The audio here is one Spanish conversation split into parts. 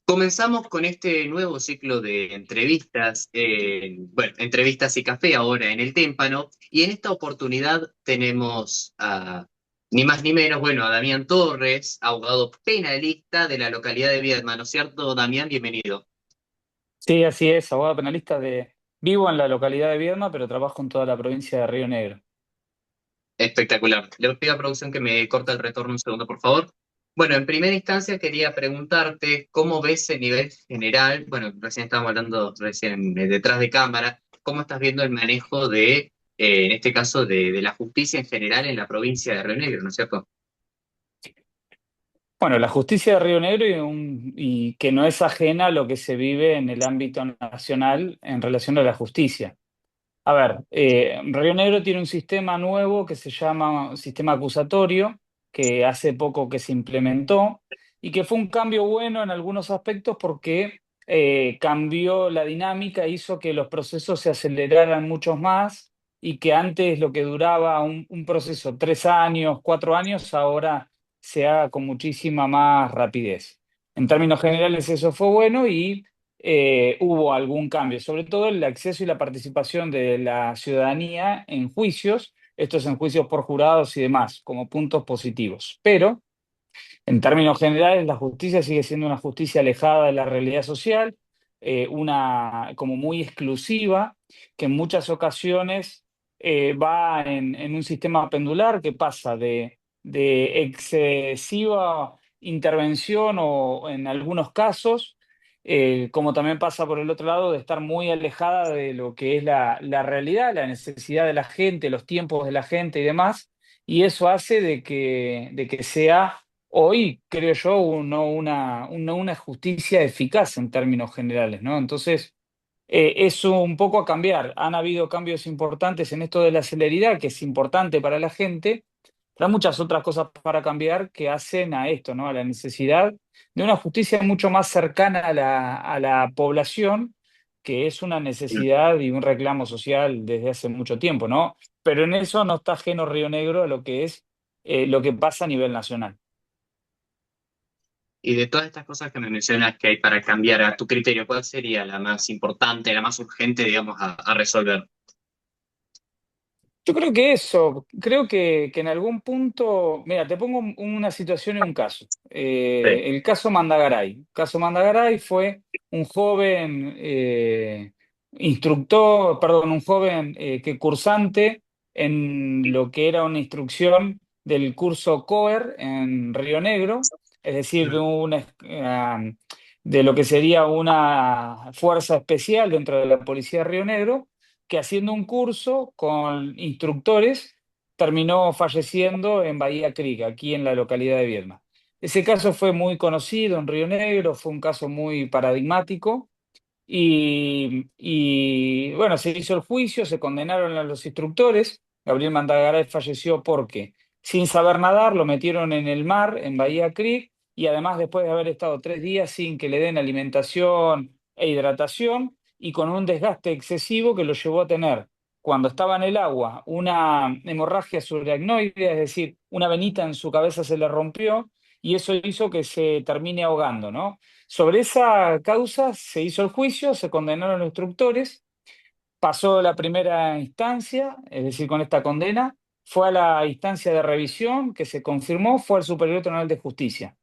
Comenzamos con este nuevo ciclo de entrevistas, bueno, entrevistas y café ahora en el Témpano, y en esta oportunidad tenemos a ni más ni menos, bueno, a Damián Torres, abogado penalista de la localidad de Viedma, ¿no es cierto, Damián? Bienvenido. Sí, así es, abogado penalista de... Vivo en la localidad de Viedma, pero trabajo en toda la provincia de Río Negro. Espectacular. Le pido a producción que me corte el retorno un segundo, por favor. Bueno, en primera instancia quería preguntarte cómo ves el nivel general, bueno, recién estábamos hablando recién detrás de cámara, cómo estás viendo el manejo de, en este caso, de la justicia en general en la provincia de Río Negro, ¿no es cierto? Bueno, la justicia de Río Negro y que no es ajena a lo que se vive en el ámbito nacional en relación a la justicia. A ver, Río Negro tiene un sistema nuevo que se llama sistema acusatorio, que hace poco que se implementó y que fue un cambio bueno en algunos aspectos porque cambió la dinámica, hizo que los procesos se aceleraran mucho más y que antes lo que duraba un proceso 3 años, 4 años, ahora se haga con muchísima más rapidez. En términos generales eso fue bueno y hubo algún cambio, sobre todo el acceso y la participación de la ciudadanía en juicios, estos en juicios por jurados y demás, como puntos positivos. Pero, en términos generales, la justicia sigue siendo una justicia alejada de la realidad social, una como muy exclusiva, que en muchas ocasiones va en un sistema pendular que pasa de excesiva intervención o en algunos casos, como también pasa por el otro lado, de estar muy alejada de lo que es la realidad, la necesidad de la gente, los tiempos de la gente y demás, y eso hace de que sea hoy, creo yo, una justicia eficaz en términos generales, ¿no? Entonces, eso un poco a cambiar. Han habido cambios importantes en esto de la celeridad, que es importante para la gente, pero hay muchas otras cosas para cambiar que hacen a esto, ¿no? A la necesidad de una justicia mucho más cercana a la población, que es una necesidad y un reclamo social desde hace mucho tiempo, ¿no? Pero en eso no está ajeno Río Negro a lo que es lo que pasa a nivel nacional. Y de todas estas cosas que me mencionas que hay para cambiar a tu criterio, ¿cuál sería la más importante, la más urgente, digamos, a resolver? Yo creo que eso, creo que en algún punto, mira, te pongo una situación y un caso. Sí. El caso Mandagaray. El caso Mandagaray fue un joven instructor, perdón, un joven que cursante en lo que era una instrucción del curso COER en Río Negro, es decir, de lo que sería una fuerza especial dentro de la policía de Río Negro que haciendo un curso con instructores terminó falleciendo en Bahía Creek, aquí en la localidad de Viedma. Ese caso fue muy conocido en Río Negro, fue un caso muy paradigmático bueno, se hizo el juicio, se condenaron a los instructores. Gabriel Mandagaray falleció porque, sin saber nadar, lo metieron en el mar, en Bahía Creek, y además después de haber estado 3 días sin que le den alimentación e hidratación y con un desgaste excesivo que lo llevó a tener, cuando estaba en el agua, una hemorragia subaracnoide, es decir, una venita en su cabeza se le rompió y eso hizo que se termine ahogando, ¿no? Sobre esa causa se hizo el juicio, se condenaron los instructores, pasó la primera instancia, es decir, con esta condena, fue a la instancia de revisión que se confirmó, fue al Superior Tribunal de Justicia.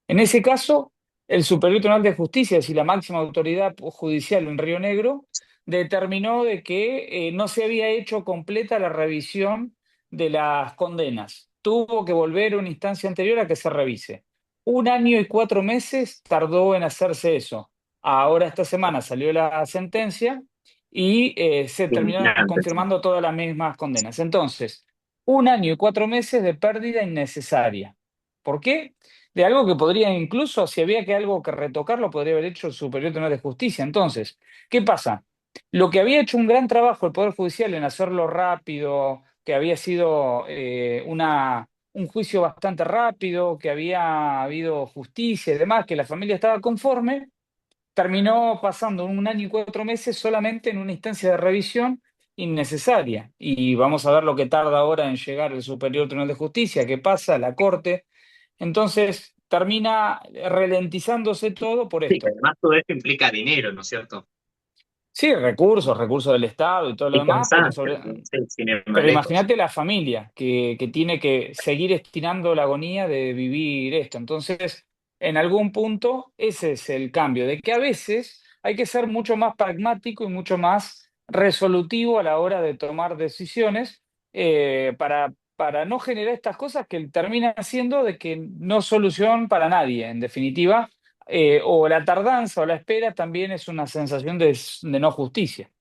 En ese caso, el Superior Tribunal de Justicia, es decir, la máxima autoridad judicial en Río Negro, determinó de que no se había hecho completa la revisión de las condenas. Tuvo que volver a una instancia anterior a que se revise. 1 año y 4 meses tardó en hacerse eso. Ahora esta semana salió la sentencia y se terminaron Indignante. confirmando todas las mismas condenas. Entonces, 1 año y 4 meses de pérdida innecesaria. ¿Por qué? De algo que podría incluso, si había que algo que retocar, lo podría haber hecho el Superior Tribunal de Justicia. Entonces, ¿qué pasa? Lo que había hecho un gran trabajo el Poder Judicial en hacerlo rápido, que había sido un juicio bastante rápido, que había habido justicia y demás, que la familia estaba conforme, terminó pasando 1 año y 4 meses solamente en una instancia de revisión innecesaria. Y vamos a ver lo que tarda ahora en llegar el Superior Tribunal de Justicia, qué pasa, la Corte. Entonces, termina ralentizándose todo por Sí, que esto. además todo esto implica dinero, ¿no es cierto? Sí, recursos, recursos del Estado y todo lo Y demás, pero cansancio, sobre, sí, sin ir más pero lejos. imagínate la familia que tiene que seguir estirando la agonía de vivir esto. Entonces, en algún punto, ese es el cambio, de que a veces hay que ser mucho más pragmático y mucho más resolutivo a la hora de tomar decisiones para no generar estas cosas que terminan siendo de que no solución para nadie, en definitiva. O la tardanza o la espera también es una sensación de no justicia.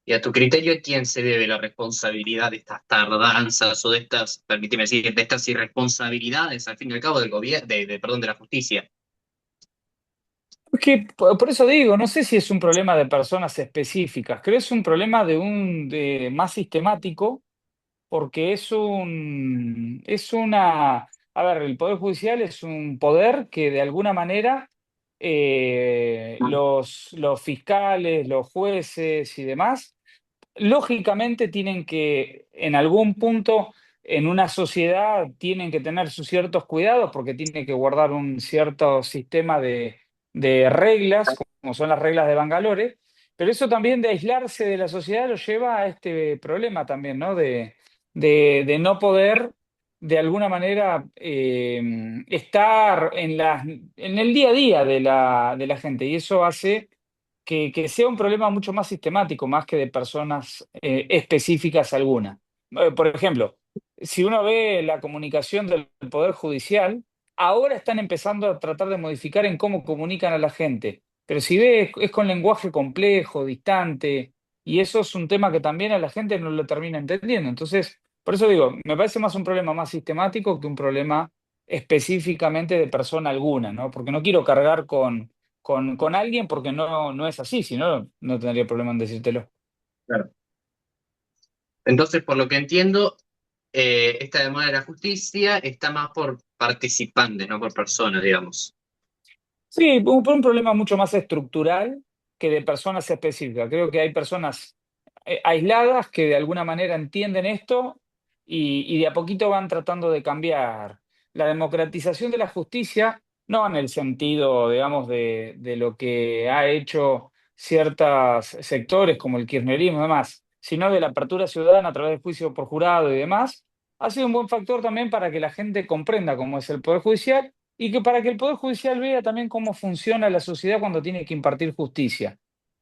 Y a tu criterio, ¿a quién se debe la responsabilidad de estas tardanzas o de estas, permíteme decir, de estas irresponsabilidades, al fin y al cabo, del gobierno, perdón, de la justicia? Es que por eso digo, no sé si es un problema de personas específicas, creo que es un problema más sistemático, porque a ver, el Poder Judicial es un poder que de alguna manera los fiscales, los jueces y demás lógicamente tienen que, en algún punto, en una sociedad, tienen que tener sus ciertos cuidados porque tienen que guardar un cierto sistema de reglas, como son las reglas de Bangalore, pero eso también de aislarse de la sociedad lo lleva a este problema también, ¿no? De no poder, de alguna manera, estar en el día a día de la gente, y eso hace que sea un problema mucho más sistemático, más que de personas específicas alguna. Por ejemplo, si uno ve la comunicación del Poder Judicial, ahora están empezando a tratar de modificar en cómo comunican a la gente, pero si ve, es con lenguaje complejo, distante, y eso es un tema que también a la gente no lo termina entendiendo. Entonces, por eso digo, me parece más un problema más sistemático que un problema específicamente de persona alguna, ¿no? Porque no quiero cargar con alguien porque no es así, si no, no tendría problema en decírtelo. Claro. Entonces, por lo que entiendo, esta demora de la justicia está más por participantes, no por personas, digamos. Sí, por un problema mucho más estructural que de personas específicas. Creo que hay personas aisladas que de alguna manera entienden esto y de a poquito van tratando de cambiar. La democratización de la justicia, no en el sentido, digamos, de lo que ha hecho ciertos sectores como el kirchnerismo y demás, sino de la apertura ciudadana a través del juicio por jurado y demás, ha sido un buen factor también para que la gente comprenda cómo es el Poder Judicial y que para que el Poder Judicial vea también cómo funciona la sociedad cuando tiene que impartir justicia.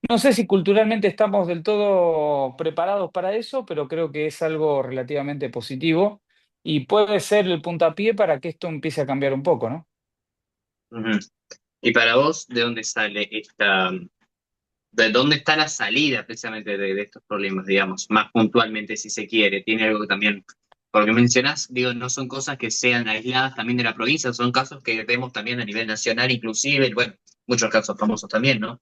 No sé si culturalmente estamos del todo preparados para eso, pero creo que es algo relativamente positivo y puede ser el puntapié para que esto empiece a cambiar un poco, ¿no? Ujú. Y para vos, ¿de dónde sale de dónde está la salida precisamente de estos problemas, digamos, más puntualmente si se quiere? Tiene algo que también, porque mencionás, digo, no son cosas que sean aisladas también de la provincia, son casos que vemos también a nivel nacional, inclusive, bueno, muchos casos famosos también, ¿no?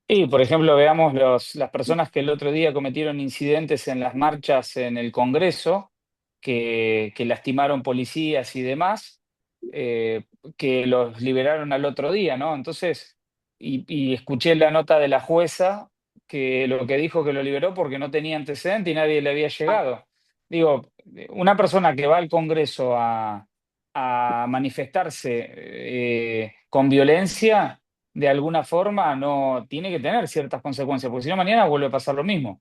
Y, por ejemplo, veamos las personas que el otro día cometieron incidentes en las marchas en el Congreso, que lastimaron policías y demás, eh, que los liberaron al otro día, ¿no? Entonces, y escuché la nota de la jueza que lo que dijo que lo liberó porque no tenía antecedente y nadie le había llegado. Digo, una persona que va al Congreso a manifestarse con violencia de alguna forma no tiene que tener ciertas consecuencias, porque si no mañana vuelve a pasar lo mismo.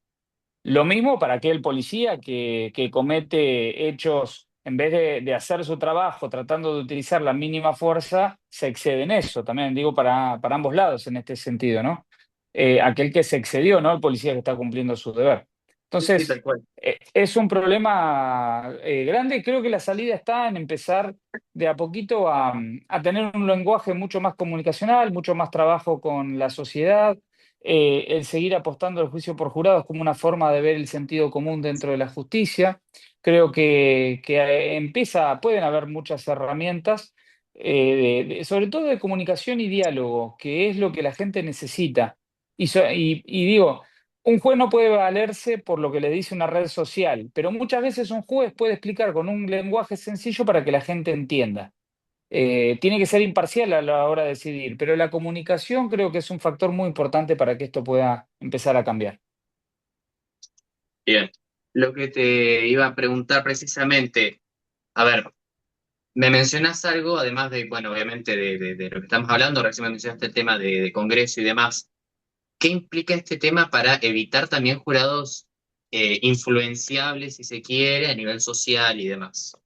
Lo mismo para aquel policía que comete hechos, en vez de hacer su trabajo tratando de utilizar la mínima fuerza, se excede en eso. También digo para ambos lados en este sentido, ¿no? Aquel que se excedió, ¿no? El policía que está cumpliendo su deber. Sí, sí, tal Entonces, cual. es un problema grande y creo que la salida está en empezar de a poquito a tener un lenguaje mucho más comunicacional, mucho más trabajo con la sociedad, el seguir apostando al juicio por jurados como una forma de ver el sentido común dentro de la justicia. Creo que pueden haber muchas herramientas, sobre todo de comunicación y diálogo, que es lo que la gente necesita. Y digo, un juez no puede valerse por lo que le dice una red social, pero muchas veces un juez puede explicar con un lenguaje sencillo para que la gente entienda. Tiene que ser imparcial a la hora de decidir, pero la comunicación creo que es un factor muy importante para que esto pueda empezar a cambiar. Bien. Lo que te iba a preguntar precisamente, a ver. me mencionas algo, además de, bueno, obviamente de lo que estamos hablando, recién me mencionaste el tema de Congreso y demás. ¿Qué implica este tema para evitar también jurados influenciables, si se quiere, a nivel social y demás?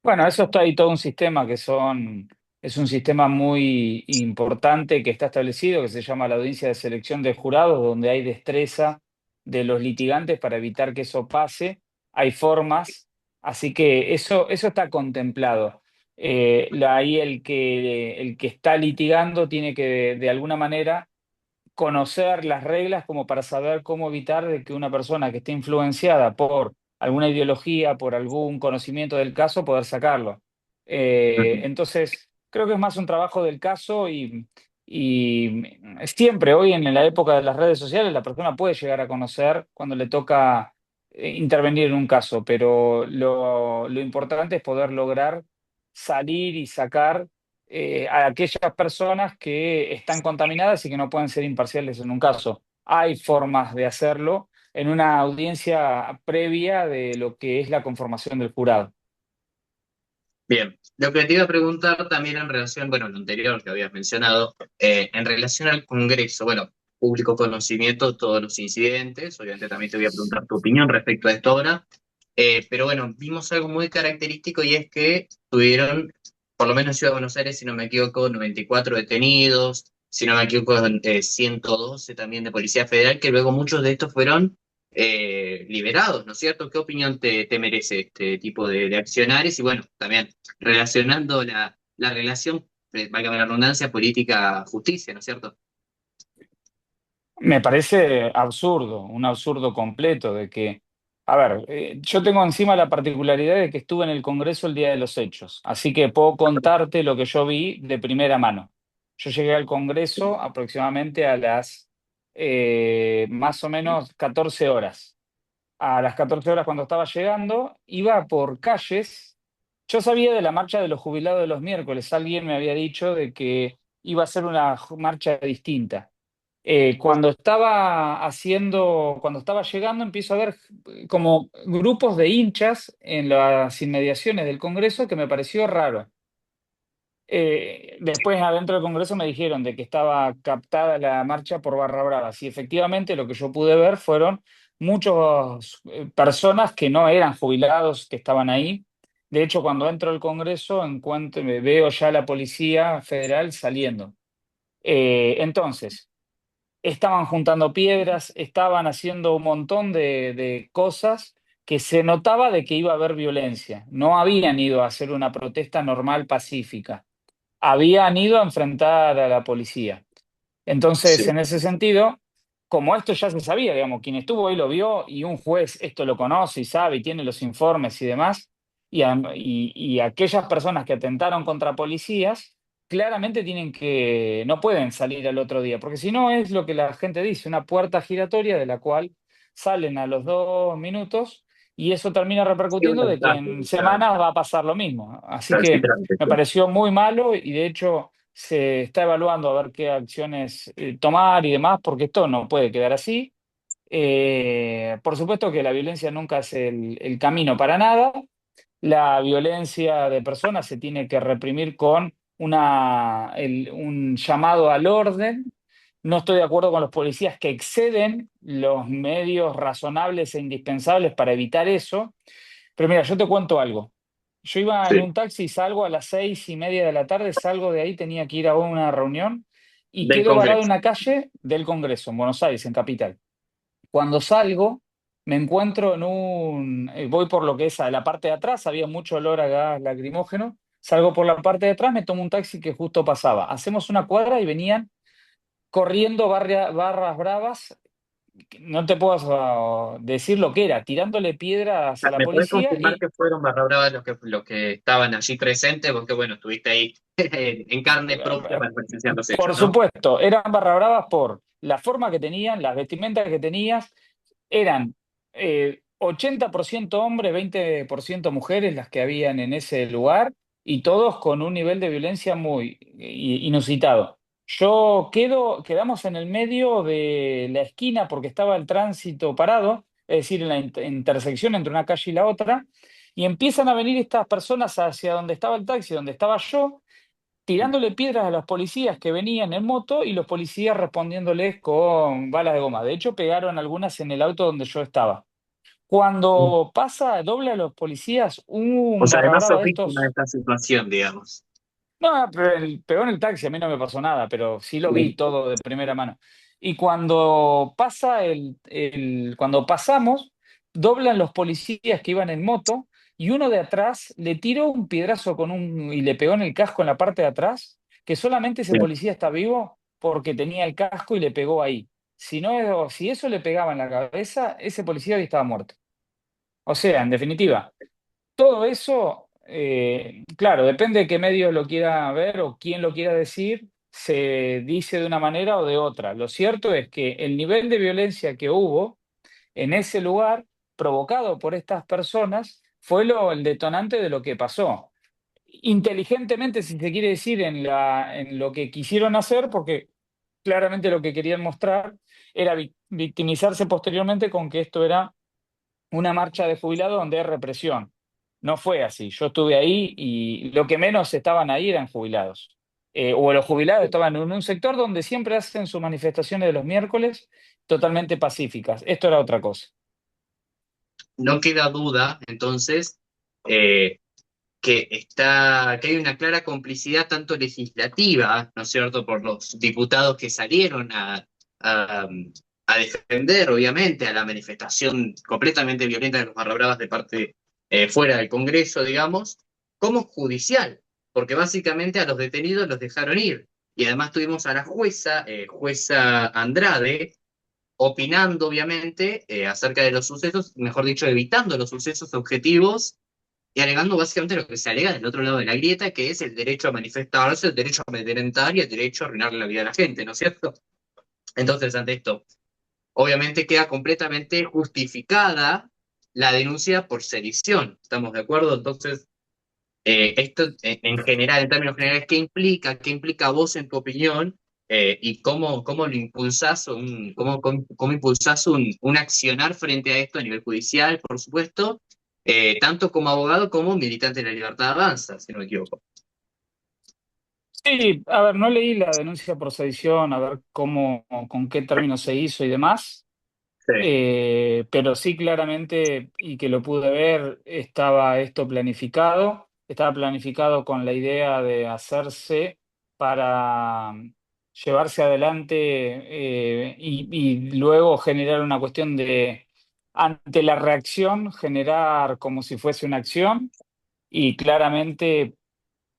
Bueno, eso está ahí todo un sistema es un sistema muy importante que está establecido, que se llama la audiencia de selección de jurados, donde hay destreza de los litigantes para evitar que eso pase. Hay formas, así que eso está contemplado. Ahí el que está litigando tiene que, de alguna manera, conocer las reglas como para saber cómo evitar de que una persona que esté influenciada por alguna ideología, por algún conocimiento del caso, poder sacarlo. Ujú. Entonces, creo que es más un trabajo del caso y siempre hoy en la época de las redes sociales la persona puede llegar a conocer cuando le toca intervenir en un caso, pero lo importante es poder lograr salir y sacar a aquellas personas que están contaminadas y que no pueden ser imparciales en un caso. Hay formas de hacerlo en una audiencia previa de lo que es la conformación del jurado. Bien, lo que te iba a preguntar también en relación, bueno, lo anterior que habías mencionado, en relación al Congreso, bueno, público conocimiento, todos los incidentes, obviamente también te voy a preguntar tu opinión respecto a esto ahora, pero bueno, vimos algo muy característico y es que tuvieron, por lo menos en Ciudad de Buenos Aires, si no me equivoco, 94 detenidos, si no me equivoco, 112 también de Policía Federal, que luego muchos de estos fueron liberados, ¿no es cierto? ¿Qué opinión te merece este tipo de accionares? Y bueno, también relacionando la relación, valga la redundancia, política-justicia, ¿no es cierto? Me parece absurdo, un absurdo completo de que, a ver, yo tengo encima la particularidad de que estuve en el Congreso el día de los hechos, así que puedo contarte lo que yo vi de primera mano. Yo llegué al Congreso aproximadamente a las más o menos 14 horas. A las 14 horas cuando estaba llegando, iba por calles. Yo sabía de la marcha de los jubilados de los miércoles. Alguien me había dicho de que iba a ser una marcha distinta. Cuando estaba llegando, empiezo a ver como grupos de hinchas en las inmediaciones del Congreso que me pareció raro. Después adentro del Congreso me dijeron de que estaba captada la marcha por Barra Bravas y efectivamente lo que yo pude ver fueron muchas personas que no eran jubilados que estaban ahí. De hecho, cuando entro al Congreso veo ya la Policía Federal saliendo. Entonces, estaban juntando piedras, estaban haciendo un montón de cosas que se notaba de que iba a haber violencia. No habían ido a hacer una protesta normal pacífica, habían ido a enfrentar a la policía. Entonces, Sí. en ese sentido, como esto ya se sabía, digamos, quien estuvo ahí lo vio y un juez esto lo conoce y sabe y tiene los informes y demás, y aquellas personas que atentaron contra policías, claramente no pueden salir al otro día, porque si no es lo que la gente dice, una puerta giratoria de la cual salen a los 2 minutos y eso termina Sí, repercutiendo una de que desastre, en claro, semanas va a pasar lo mismo. Así que recalcitrante, me sí. pareció muy malo y de hecho se está evaluando a ver qué acciones tomar y demás, porque esto no puede quedar así. Por supuesto que la violencia nunca es el camino para nada. La violencia de personas se tiene que reprimir con un llamado al orden. No estoy de acuerdo con los policías que exceden los medios razonables e indispensables para evitar eso. Pero mira, yo te cuento algo. Yo iba en Sí. un taxi, salgo a las 6:30 de la tarde, salgo de ahí, tenía que ir a una reunión y Del quedo varado en Congreso. una calle del Congreso, en Buenos Aires, en Capital. Cuando salgo, me encuentro voy por lo que es a la parte de atrás, había mucho olor a gas lacrimógeno, salgo por la parte de atrás, me tomo un taxi que justo pasaba. Hacemos una cuadra y venían corriendo barras bravas, no te puedo decir lo que era, tirándole piedras a la ¿Me puedes policía confirmar y que fueron Barra Brava los que estaban allí presentes? Porque bueno, estuviste ahí en carne propia para presenciar los hechos, por ¿no? supuesto, eran barra bravas por la forma que tenían, las vestimentas que tenías, eran 80% hombres, 20% mujeres las que habían en ese lugar y todos con un nivel de violencia muy inusitado. Quedamos en el medio de la esquina porque estaba el tránsito parado, es decir, en la intersección entre una calle y la otra, Y empiezan a venir estas personas hacia donde estaba el taxi, donde estaba yo, tirándole piedras a los policías que venían en moto y los policías respondiéndoles con balas de goma. De hecho, pegaron algunas en el auto donde yo estaba. Cuando pasa, dobla a los policías, O un sea, barra además sos brava de víctima de estos. esta situación, digamos. No, pero pegó en el taxi, a mí no me pasó nada, pero sí lo vi todo de primera mano. Y cuando pasa cuando pasamos, doblan los policías que iban en moto y uno de atrás le tiró un piedrazo y le pegó en el casco en la parte de atrás, que solamente ese Bien. policía está vivo porque tenía el casco y le pegó ahí. Si no, si eso le pegaba en la cabeza, ese policía hoy estaba muerto. O sea, en definitiva. Todo eso, claro, depende de qué medio lo quiera ver o quién lo quiera decir, se dice de una manera o de otra. Lo cierto es que el nivel de violencia que hubo en ese lugar, provocado por estas personas, fue el detonante de lo que pasó. Inteligentemente, si se quiere decir, en lo que quisieron hacer, porque claramente lo que querían mostrar era victimizarse posteriormente con que esto era una marcha de jubilados donde hay represión. No fue así. Yo estuve ahí y lo que menos estaban ahí eran jubilados. O los jubilados estaban en un sector donde siempre hacen sus manifestaciones de los miércoles totalmente pacíficas. Esto era otra cosa. No queda duda, entonces, eh, que hay una clara complicidad tanto legislativa, ¿no es cierto?, por los diputados que salieron a, a defender, obviamente, a la manifestación completamente violenta de los barra bravas de parte fuera del Congreso, digamos, como judicial, porque básicamente a los detenidos los dejaron ir. Y además tuvimos a la jueza Andrade, opinando, obviamente, acerca de los sucesos, mejor dicho, evitando los sucesos objetivos y alegando básicamente lo que se alega del otro lado de la grieta, que es el derecho a manifestarse, el derecho a amedrentar y el derecho a arruinarle la vida a la gente, ¿no es cierto? Entonces, ante esto, obviamente queda completamente justificada la denuncia por sedición. ¿Estamos de acuerdo? Entonces, esto en general, en términos generales, ¿qué implica vos en tu opinión? Y cómo lo impulsás, cómo impulsás un accionar frente a esto a nivel judicial, por supuesto, tanto como abogado como militante de la libertad avanza, si no me equivoco. Sí, a ver, no leí la denuncia por sedición, a ver cómo, con qué términos se hizo y demás. Sí. Pero sí claramente, y que lo pude ver, estaba planificado con la idea de hacerse para llevarse adelante y luego generar una cuestión de, ante la reacción, generar como si fuese una acción y claramente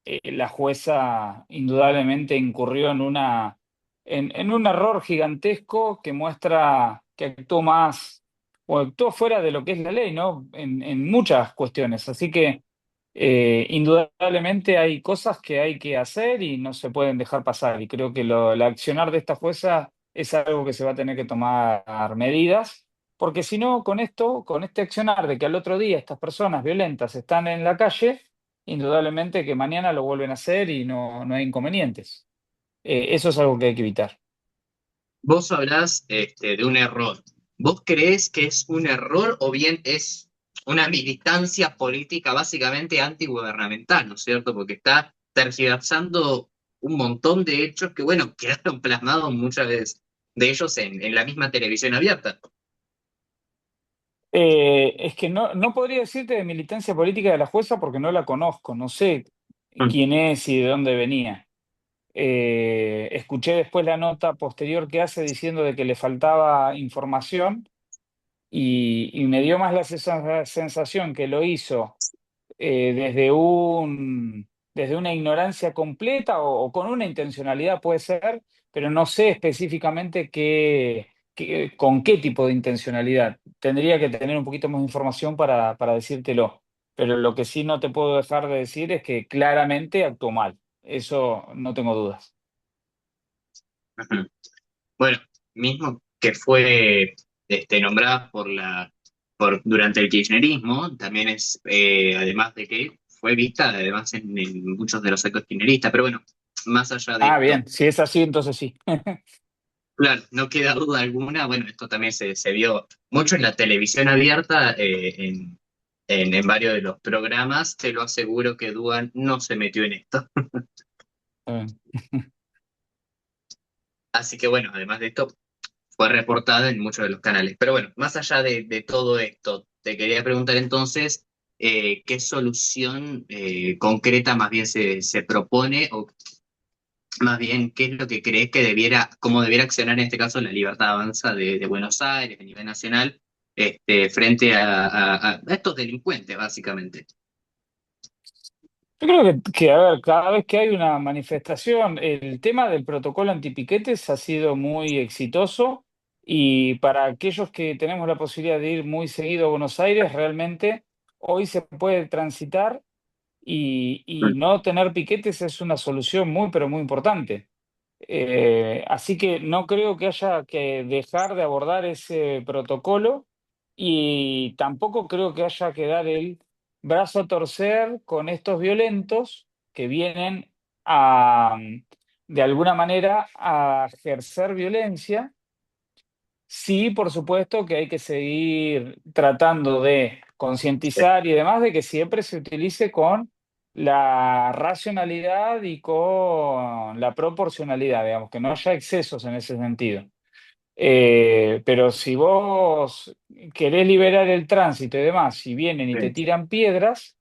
la jueza indudablemente incurrió en un error gigantesco que muestra que actuó más o actuó fuera de lo que es la ley, ¿no? En muchas cuestiones. Así que indudablemente hay cosas que hay que hacer y no se pueden dejar pasar. Y creo que el accionar de esta jueza es algo que se va a tener que tomar medidas. Porque si no, con esto, con este accionar de que al otro día estas personas violentas están en la calle, indudablemente que mañana lo vuelven a hacer y no hay inconvenientes. Eso es algo que hay que evitar. Vos hablás de un error. ¿Vos creés que es un error o bien es una militancia política básicamente antigubernamental, ¿no es cierto? Porque está tergiversando un montón de hechos que, bueno, quedaron plasmados muchas veces de ellos en la misma televisión abierta. Es que no podría decirte de militancia política de la jueza porque no la conozco, no sé Mm. quién es y de dónde venía. Escuché después la nota posterior que hace diciendo de que le faltaba información y me dio más la sensación que lo hizo desde una ignorancia completa o con una intencionalidad puede ser, pero no sé específicamente con qué tipo de intencionalidad. Tendría que tener un poquito más de información para decírtelo, pero lo que sí no te puedo dejar de decir es que claramente actuó mal. Eso no tengo dudas. Ujú. Bueno, mismo que fue nombrada durante el kirchnerismo, también es, además de que fue vista además en muchos de los actos kirchneristas, pero bueno, más allá de Ah, esto, bien, si es así, entonces sí. claro, no queda duda alguna, bueno, esto también se vio mucho en la televisión abierta, en varios de los programas, te lo aseguro que Dugan no se metió en esto. Eh, Así que bueno, además de esto, fue reportada en muchos de los canales. Pero bueno, más allá de todo esto, te quería preguntar entonces, ¿qué solución concreta más bien se propone o más bien qué es lo que crees que debiera, cómo debiera accionar en este caso la Libertad Avanza de Buenos Aires a nivel nacional frente a estos delincuentes, básicamente? Yo creo a ver, cada vez que hay una manifestación, el tema del protocolo antipiquetes ha sido muy exitoso y para aquellos que tenemos la posibilidad de ir muy seguido a Buenos Aires, realmente hoy se puede transitar y no tener piquetes es una solución muy, pero muy importante. Así que no creo que haya que dejar de abordar ese protocolo y tampoco creo que haya que dar el brazo a torcer con estos violentos que vienen a, de alguna manera, a ejercer violencia. Sí, por supuesto que hay que seguir tratando de concientizar y demás de que siempre se utilice con la racionalidad y con la proporcionalidad, digamos, que no haya excesos en ese sentido. Pero si vos querés liberar el tránsito y demás, y vienen y te Sí. tiran piedras,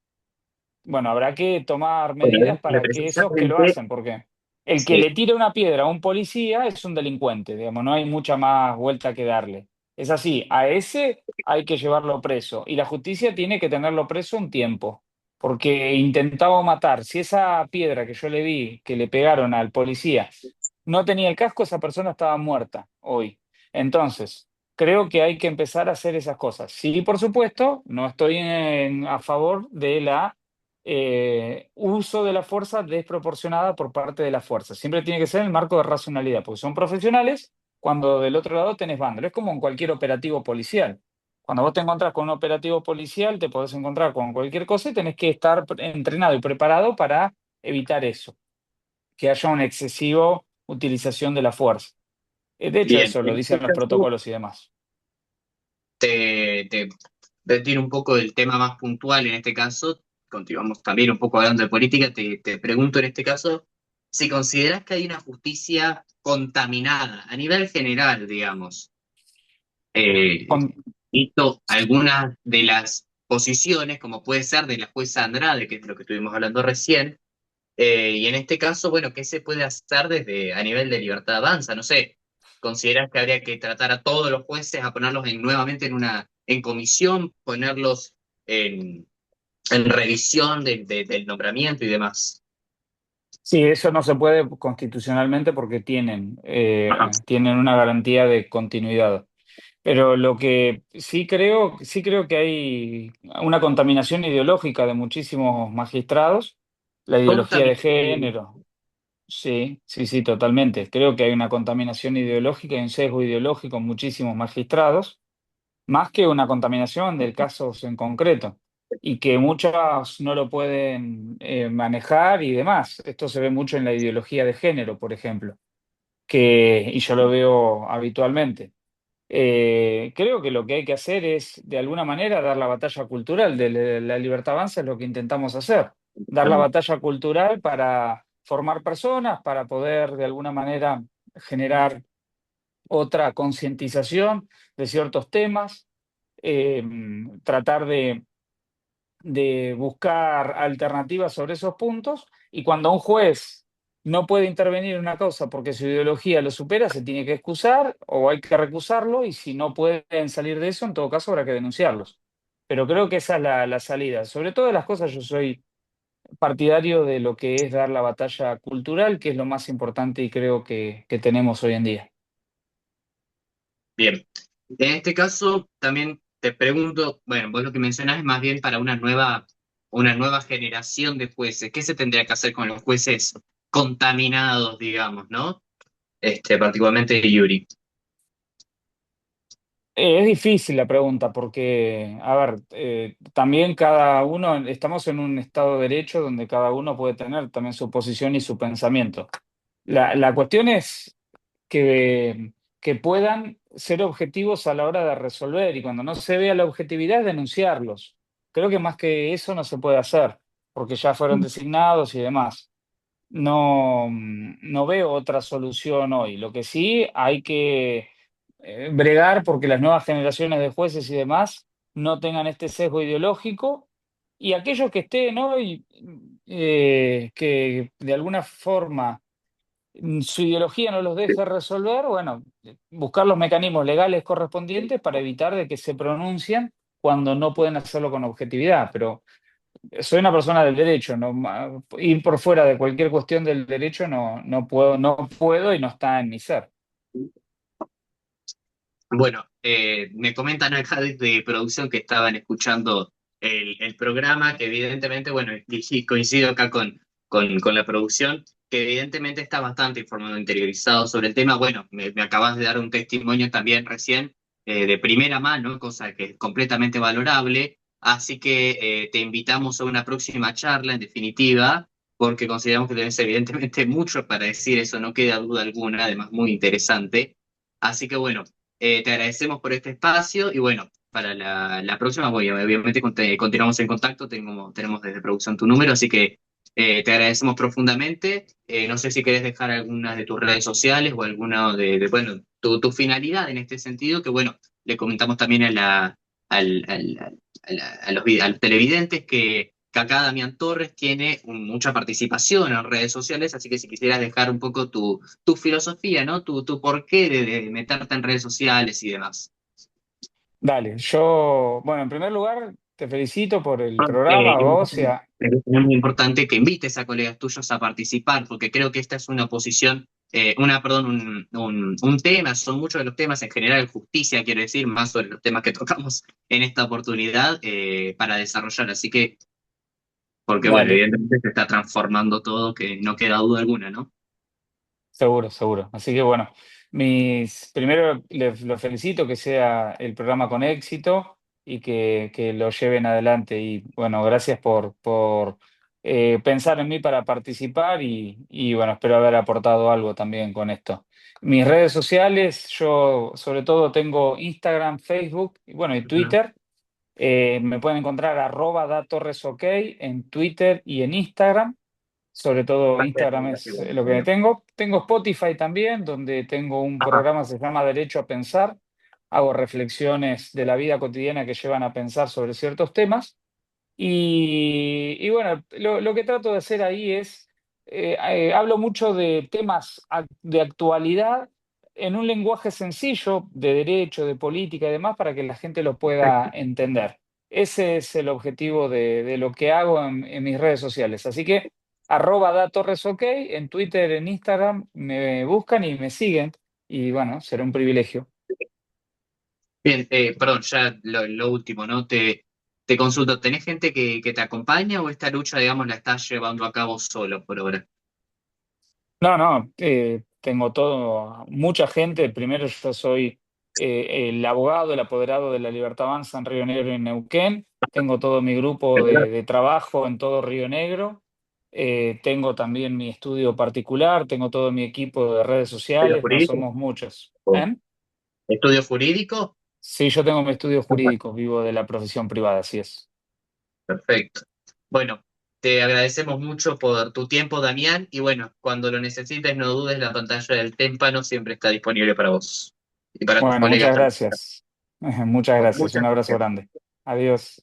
bueno, habrá que tomar Bueno, medidas para que esos que lo precisamente, hacen, porque el que sí, le tira una piedra a un policía es un delincuente, digamos, no hay mucha más vuelta que darle. Es así, a ese hay que llevarlo preso y la justicia tiene que tenerlo preso un tiempo, porque intentaba matar. Si esa piedra que yo le vi, que le pegaron al policía, no tenía el casco, esa persona estaba muerta hoy. Entonces, creo que hay que empezar a hacer esas cosas. Sí, por supuesto, no estoy a favor de la uso de la fuerza desproporcionada por parte de la fuerza. Siempre tiene que ser en el marco de racionalidad, porque son profesionales cuando del otro lado tenés vándalo. Es como en cualquier operativo policial. Cuando vos te encontrás con un operativo policial, te podés encontrar con cualquier cosa y tenés que estar entrenado y preparado para evitar eso, que haya una excesiva utilización de la fuerza. De hecho, bien. eso lo En dicen este los caso, protocolos y demás. te retiro un poco del tema más puntual en este caso, continuamos también un poco hablando de política, te pregunto en este caso si consideras que hay una justicia contaminada a nivel general, digamos. Con, Visto algunas de las posiciones, como puede ser de la jueza Andrade, que es lo que estuvimos hablando recién, y en este caso, bueno, ¿qué se puede hacer desde a nivel de libertad avanza? No sé, ¿consideras que habría que tratar a todos los jueces a ponerlos nuevamente en comisión, ponerlos en revisión del nombramiento y demás? sí, eso no se puede constitucionalmente porque Ajá. tienen una garantía de continuidad. Pero lo que sí creo que hay una contaminación ideológica de muchísimos magistrados, la ideología de Contaminación. género. Sí, sí, sí, totalmente. Creo que hay una contaminación ideológica y un sesgo ideológico en muchísimos magistrados, más que una contaminación del caso en concreto, y que muchos no lo pueden manejar y demás. Esto se ve mucho en la ideología de género, por ejemplo, y yo lo veo habitualmente. Creo que lo que hay que hacer es, de alguna manera, dar la batalla cultural. De la libertad avanza es lo que intentamos hacer, dar la batalla cultural para formar personas, para poder, de alguna manera, generar otra concientización de ciertos temas, eh, tratar de buscar alternativas sobre esos puntos y cuando un juez no puede intervenir en una causa porque su ideología lo supera, se tiene que excusar o hay que recusarlo y si no pueden salir de eso, en todo caso habrá que denunciarlos. Pero creo que esa es la salida. Sobre todas las cosas yo soy partidario de lo que es dar la batalla cultural, que es lo más importante y creo que tenemos hoy en día. Bien. En este caso, también te pregunto, bueno, vos lo que mencionás es más bien para una nueva generación de jueces. ¿Qué se tendría que hacer con los jueces contaminados, digamos, ¿no? Particularmente Yuri. Es difícil la pregunta porque, a ver, también cada uno, estamos en un Estado de Derecho donde cada uno puede tener también su posición y su pensamiento. La cuestión es que puedan ser objetivos a la hora de resolver y cuando no se vea la objetividad, denunciarlos. creo que más que eso no se puede hacer, porque ya fueron designados y demás. No, no veo otra solución hoy. Lo que sí hay que bregar porque las nuevas generaciones de jueces y demás no tengan este sesgo ideológico y aquellos que estén hoy, que de alguna forma su ideología no los deje resolver, bueno, buscar los mecanismos legales correspondientes para evitar de que se pronuncien cuando no pueden hacerlo con objetividad. Pero soy una persona del derecho, no, ir por fuera de cualquier cuestión del derecho no puedo y no está en mi ser. Bueno, me comentan acá desde producción que estaban escuchando el programa, que evidentemente, bueno, y sí, coincido acá con la producción, que evidentemente está bastante informado, interiorizado sobre el tema. Bueno, me acabas de dar un testimonio también recién de primera mano, cosa que es completamente valorable. Así que te invitamos a una próxima charla, en definitiva, porque consideramos que tenés evidentemente mucho para decir, eso no queda duda alguna, además muy interesante. Así que bueno. Te agradecemos por este espacio y bueno, para la próxima, obviamente continuamos en contacto, tenemos desde producción tu número, así que te agradecemos profundamente. No sé si querés dejar algunas de tus redes sociales o alguna bueno, tu finalidad en este sentido, que bueno, le comentamos también a los televidentes que acá Damián Torres tiene mucha participación en redes sociales, así que si quisieras dejar un poco tu filosofía, ¿no? Tu porqué de meterte en redes sociales y demás. Dale, bueno, en primer lugar, te felicito por el Perdón, programa, a vos, y a- es muy importante que invites a colegas tuyos a participar, porque creo que esta es una posición, perdón, un tema, son muchos de los temas en general, justicia, quiero decir, más sobre los temas que tocamos en esta oportunidad para desarrollar. Así que, porque bueno, dale. evidentemente se está transformando todo, que no queda duda alguna, ¿no? Seguro, seguro. Así que bueno, primero los felicito que sea el programa con éxito y que lo lleven adelante. Y bueno, gracias por pensar en mí para participar y bueno, espero haber aportado algo también con esto. Mis redes sociales, yo sobre todo tengo Instagram, Facebook y bueno, y Ujú. Twitter. Me pueden encontrar @datorresok en Twitter y en Instagram. Sobre todo Instagram es lo que tengo. Tengo Spotify también, donde tengo un Ajá. programa que se llama Derecho a Pensar. Hago reflexiones de la vida cotidiana que llevan a pensar sobre ciertos temas. Y bueno, lo que trato de hacer ahí es, hablo mucho de temas de actualidad en un lenguaje sencillo, de derecho, de política y demás, para que la gente lo pueda Perfecto. entender. Ese es el objetivo de lo que hago en mis redes sociales. Así que @datorresok, en Twitter, en Instagram, me buscan y me siguen. Y bueno, será un privilegio. Bien, perdón, ya lo último, ¿no? Te consulto, ¿tenés gente que te acompaña o esta lucha, digamos, la estás llevando a cabo solo por ahora? No, no, tengo mucha gente. Primero yo soy el abogado, el apoderado de la Libertad Avanza en Río Negro y en Neuquén. Tengo todo mi grupo de trabajo en todo Río Negro. Tengo también mi estudio particular, tengo todo mi equipo de redes ¿Estudio sociales, no jurídico? somos muchos. ¿O ¿Eh? ¿Estudio jurídico? Sí, yo tengo mi estudio Ajá. jurídico, vivo de la profesión privada, así es. Perfecto. Bueno, te agradecemos mucho por tu tiempo, Damián, y bueno, cuando lo necesites, no dudes, la pantalla del témpano siempre está disponible para vos y para tus Bueno, colegas muchas también. gracias. Muchas Bueno, gracias. muchas Un abrazo gracias. grande. Adiós.